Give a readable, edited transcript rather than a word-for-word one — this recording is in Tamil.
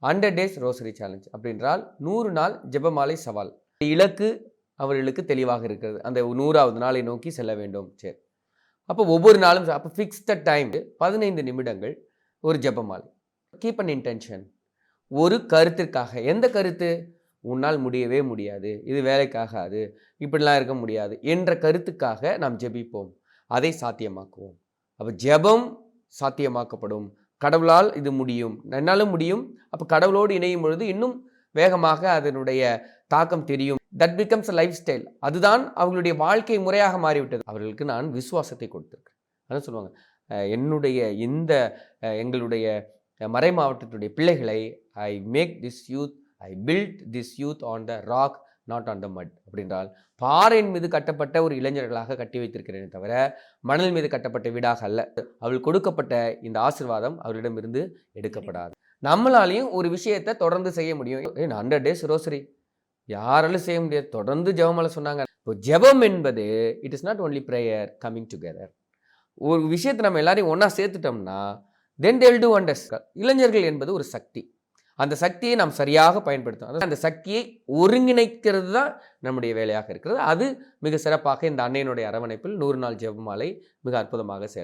100 டேஸ் ரோசரி சேலஞ்ச் அப்படின்றால் 100 நாள் ஜெபமாலை சவால். இலக்கு அவர்களுக்கு தெளிவாக இருக்கிறது. அந்த 100வது நாளை நோக்கி செல்ல வேண்டும். சரி, அப்போ ஒவ்வொரு நாளும் அப்போ ஃபிக்ஸ்ட் டைம் 15 நிமிடங்கள் ஒரு ஜெபமாலை. Keep an intention. ஒரு கருத்திற்காக. எந்த கருத்து? உன்னால் முடியவே முடியாது, இது வேலைக்காகாது, இப்படிலாம் இருக்க முடியாது என்ற கருத்துக்காக நாம் ஜெபிப்போம். அதை சாத்தியமாக்குவோம். அப்போ ஜெபம் சாத்தியமாக்கப்படும். கடவுளால் இது முடியும், என்னாலும் முடியும். அப்போ கடவுளோடு இணையும் பொழுது இன்னும் வேகமாக அதனுடைய தாக்கம் தெரியும். That becomes a life style. அதுதான் அவர்களுடைய வாழ்க்கை முறையாக மாறிவிட்டது. அவர்களுக்கு நான் விசுவாசத்தை கொடுத்திருக்கேன். அதான் சொல்லுவாங்க, என்னுடைய இந்த எங்களுடைய மறை மாவட்டத்துடைய பிள்ளைகளை I make this youth, I build this youth on the rock not on the mud. அப்படின்றால் பாறையின் மீது கட்டப்பட்ட ஒரு இளைஞர்களாக கட்டி வைத்திருக்கிறேனே தவிர மணல் மீது கட்டப்பட்ட வீடாக அல்ல. அவள் கொடுக்கப்பட்ட இந்த ஆசீர்வாதம் அவர்களிடமிருந்து எடுக்கப்படாது. நம்மளாலையும் ஒரு விஷயத்தை தொடர்ந்து செய்ய முடியும். 100 டேஸ் ரோசரி யாராலும் செய்ய முடியாது. தொடர்ந்து ஜெபமாலை சொன்னாங்க. இப்போ ஜெபம் என்பது it is not only prayer coming together. ஒரு விஷயத்தை நம்ம எல்லாரையும் ஒன்றா சேர்த்துட்டோம்னா then they will do wonders. இளைஞர்கள் என்பது ஒரு சக்தி. அந்த சக்தியை நாம் சரியாக பயன்படுத்தணும். அந்த சக்தியை ஒருங்கிணைக்கிறது தான் நம்முடைய வேலையாக இருக்கிறது. அது மிக சிறப்பாக இந்த அன்னையினுடைய அரவணைப்பில் 100 நாள் ஜெபமாலை மிக அற்புதமாக செயல்படும்.